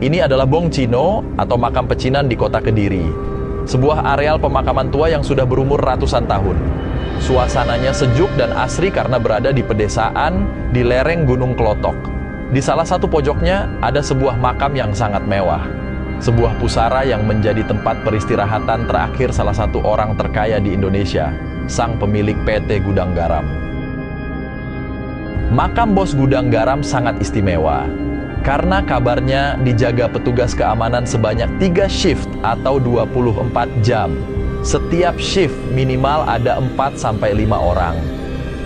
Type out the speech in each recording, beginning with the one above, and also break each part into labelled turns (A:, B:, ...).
A: Ini adalah Bong Cino atau makam pecinan di kota Kediri. Sebuah areal pemakaman tua yang sudah berumur ratusan tahun. Suasananya sejuk dan asri karena berada di pedesaan di lereng Gunung Klotok. Di salah satu pojoknya ada sebuah makam yang sangat mewah. Sebuah pusara yang menjadi tempat peristirahatan terakhir salah satu orang terkaya di Indonesia, sang pemilik PT Gudang Garam. Makam Bos Gudang Garam sangat istimewa karena kabarnya dijaga petugas keamanan sebanyak 3 shift atau 24 jam. Setiap shift minimal ada 4-5 orang.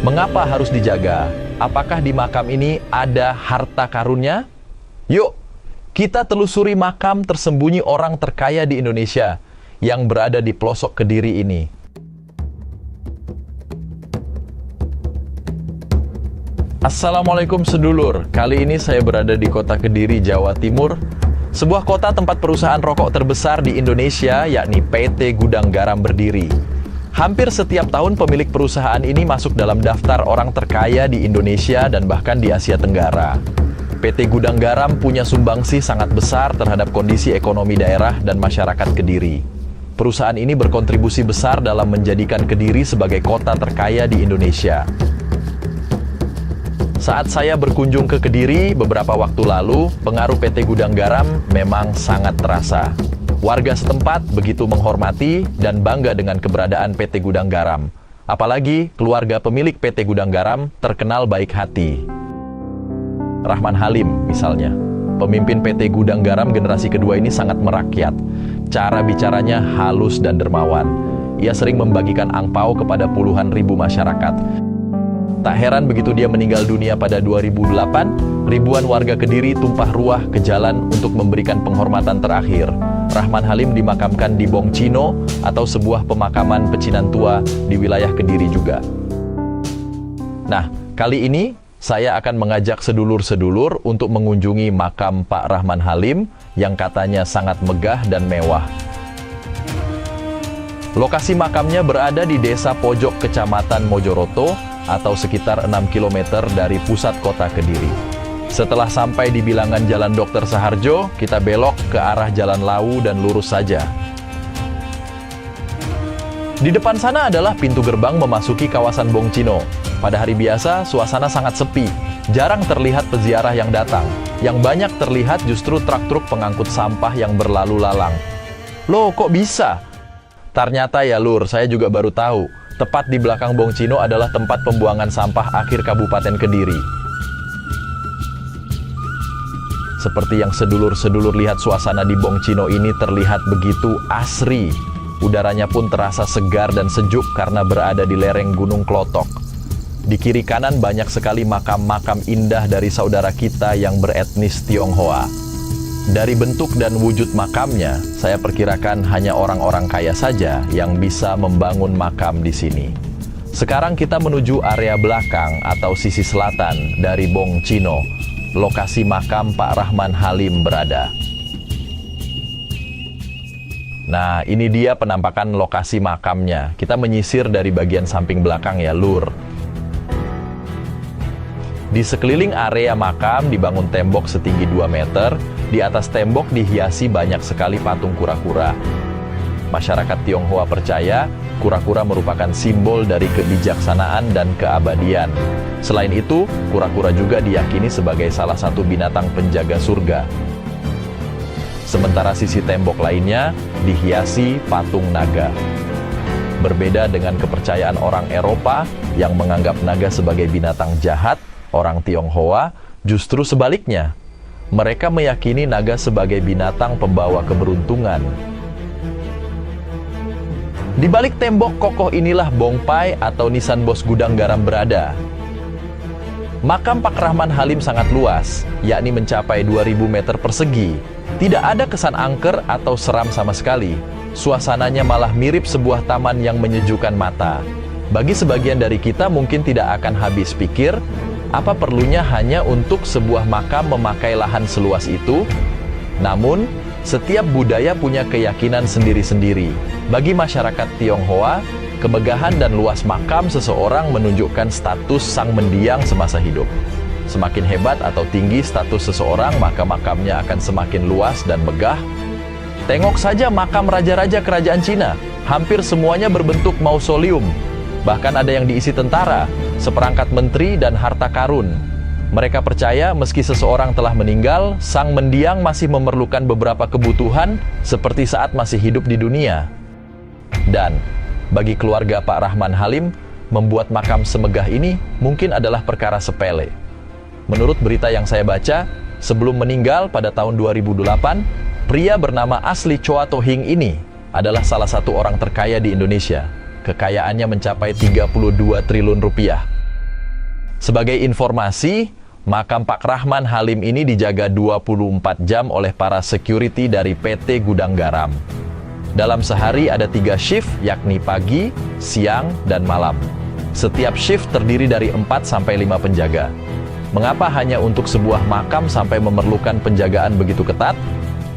A: Mengapa harus dijaga? Apakah di makam ini ada harta karunnya? Yuk, kita telusuri makam tersembunyi orang terkaya di Indonesia yang berada di pelosok Kediri ini. Assalamualaikum sedulur, kali ini saya berada di kota Kediri, Jawa Timur, sebuah kota tempat perusahaan rokok terbesar di Indonesia, yakni PT Gudang Garam berdiri. Hampir setiap tahun pemilik perusahaan ini masuk dalam daftar orang terkaya di Indonesia dan bahkan di Asia Tenggara. PT Gudang Garam punya sumbangsih sangat besar terhadap kondisi ekonomi daerah dan masyarakat Kediri. Perusahaan ini berkontribusi besar dalam menjadikan Kediri sebagai kota terkaya di Indonesia. Saat saya berkunjung ke Kediri beberapa waktu lalu, pengaruh PT Gudang Garam memang sangat terasa. Warga setempat begitu menghormati dan bangga dengan keberadaan PT Gudang Garam. Apalagi keluarga pemilik PT Gudang Garam terkenal baik hati. Rahman Halim misalnya, pemimpin PT Gudang Garam generasi kedua ini sangat merakyat. Cara bicaranya halus dan dermawan. Ia sering membagikan angpau kepada puluhan ribu masyarakat. Tak heran begitu dia meninggal dunia pada 2008, ribuan warga Kediri tumpah ruah ke jalan untuk memberikan penghormatan terakhir. Rahman Halim dimakamkan di Bong Cino atau sebuah pemakaman pecinan tua di wilayah Kediri juga. Nah, kali ini saya akan mengajak sedulur-sedulur untuk mengunjungi makam Pak Rahman Halim yang katanya sangat megah dan mewah. Lokasi makamnya berada di Desa Pojok, Kecamatan Mojoroto, atau sekitar 6 km dari pusat kota Kediri. Setelah sampai di bilangan Jalan Dr. Saharjo, kita belok ke arah Jalan Lawu dan lurus saja. Di depan sana adalah pintu gerbang memasuki kawasan Bong Cino. Pada hari biasa, suasana sangat sepi. Jarang terlihat peziarah yang datang. Yang banyak terlihat justru truk-truk pengangkut sampah yang berlalu lalang. Loh, kok bisa? Ternyata ya lur, saya juga baru tahu. Tepat di belakang Bong Cino adalah tempat pembuangan sampah akhir Kabupaten Kediri. Seperti yang sedulur-sedulur lihat, suasana di Bong Cino ini terlihat begitu asri. Udaranya pun terasa segar dan sejuk karena berada di lereng Gunung Klotok. Di kiri kanan banyak sekali makam-makam indah dari saudara kita yang beretnis Tionghoa. Dari bentuk dan wujud makamnya, saya perkirakan hanya orang-orang kaya saja yang bisa membangun makam di sini. Sekarang kita menuju area belakang atau sisi selatan dari Bong Cino, lokasi makam Pak Rahman Halim berada. Nah, ini dia penampakan lokasi makamnya. Kita menyisir dari bagian samping belakang ya, lur. Di sekeliling area makam dibangun tembok setinggi 2 meter. Di atas tembok dihiasi banyak sekali patung kura-kura. Masyarakat Tionghoa percaya kura-kura merupakan simbol dari kebijaksanaan dan keabadian. Selain itu, kura-kura juga diyakini sebagai salah satu binatang penjaga surga. Sementara sisi tembok lainnya dihiasi patung naga. Berbeda dengan kepercayaan orang Eropa yang menganggap naga sebagai binatang jahat, orang Tionghoa justru sebaliknya. Mereka meyakini naga sebagai binatang pembawa keberuntungan. Di balik tembok kokoh inilah Bong Pai atau nisan Bos Gudang Garam berada. Makam Pak Rahman Halim sangat luas, yakni mencapai 2000 meter persegi. Tidak ada kesan angker atau seram sama sekali. Suasananya malah mirip sebuah taman yang menyejukkan mata. Bagi sebagian dari kita mungkin tidak akan habis pikir, apa perlunya hanya untuk sebuah makam memakai lahan seluas itu? Namun, setiap budaya punya keyakinan sendiri-sendiri. Bagi masyarakat Tionghoa, kemegahan dan luas makam seseorang menunjukkan status sang mendiang semasa hidup. Semakin hebat atau tinggi status seseorang, maka makamnya akan semakin luas dan megah. Tengok saja makam raja-raja kerajaan Cina, hampir semuanya berbentuk mausoleum. Bahkan ada yang diisi tentara, seperangkat menteri, dan harta karun. Mereka percaya meski seseorang telah meninggal, sang mendiang masih memerlukan beberapa kebutuhan seperti saat masih hidup di dunia. Dan bagi keluarga Pak Rahman Halim, membuat makam semegah ini mungkin adalah perkara sepele. Menurut berita yang saya baca, sebelum meninggal pada tahun 2008, pria bernama asli Choa To Hing ini adalah salah satu orang terkaya di Indonesia. Kekayaannya mencapai 32 triliun rupiah. Sebagai informasi, makam Pak Rahman Halim ini dijaga 24 jam oleh para security dari PT Gudang Garam. Dalam sehari ada 3 shift, yakni pagi, siang, dan malam. Setiap shift terdiri dari 4-5 penjaga. Mengapa hanya untuk sebuah makam sampai memerlukan penjagaan begitu ketat?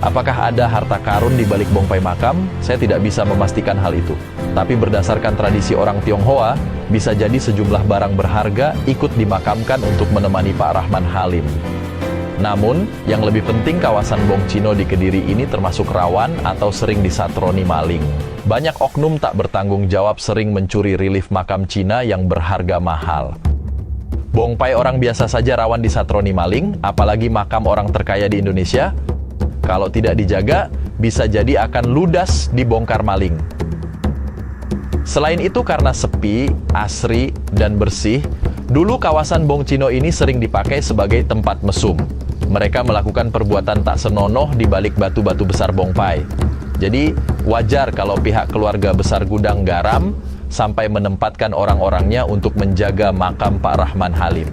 A: Apakah ada harta karun di balik bongpai makam? Saya tidak bisa memastikan hal itu. Tapi berdasarkan tradisi orang Tionghoa, bisa jadi sejumlah barang berharga ikut dimakamkan untuk menemani Pak Rahman Halim. Namun, yang lebih penting, kawasan Bong Cino di Kediri ini termasuk rawan atau sering disatroni maling. Banyak oknum tak bertanggung jawab sering mencuri relief makam Cina yang berharga mahal. Bongpai orang biasa saja rawan disatroni maling, apalagi makam orang terkaya di Indonesia. Kalau tidak dijaga, bisa jadi akan ludas dibongkar maling. Selain itu, karena sepi, asri, dan bersih, dulu kawasan Bong Cino ini sering dipakai sebagai tempat mesum. Mereka melakukan perbuatan tak senonoh di balik batu-batu besar bongpai. Jadi, wajar kalau pihak keluarga besar Gudang Garam sampai menempatkan orang-orangnya untuk menjaga makam Pak Rahman Halim.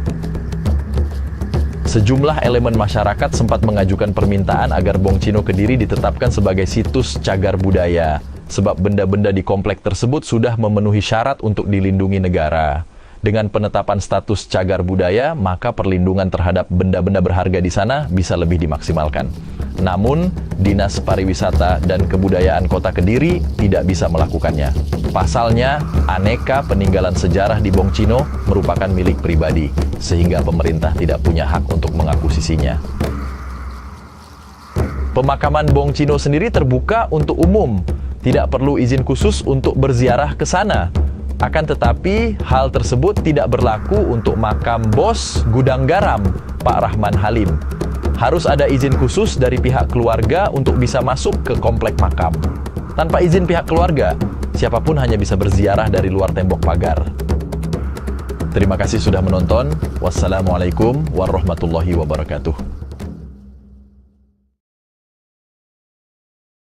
A: Sejumlah elemen masyarakat sempat mengajukan permintaan agar Bong Cino Kediri ditetapkan sebagai situs cagar budaya, sebab benda-benda di komplek tersebut sudah memenuhi syarat untuk dilindungi negara. Dengan penetapan status cagar budaya, maka perlindungan terhadap benda-benda berharga di sana bisa lebih dimaksimalkan. Namun, Dinas Pariwisata dan Kebudayaan Kota Kediri tidak bisa melakukannya. Pasalnya, aneka peninggalan sejarah di Bong Cino merupakan milik pribadi, sehingga pemerintah tidak punya hak untuk mengakuisisinya. Pemakaman Bong Cino sendiri terbuka untuk umum, tidak perlu izin khusus untuk berziarah ke sana. Akan tetapi, hal tersebut tidak berlaku untuk makam bos Gudang Garam, Pak Rahman Halim. Harus ada izin khusus dari pihak keluarga untuk bisa masuk ke komplek makam. Tanpa izin pihak keluarga, siapapun hanya bisa berziarah dari luar tembok pagar. Terima kasih sudah menonton. Wassalamualaikum warahmatullahi wabarakatuh.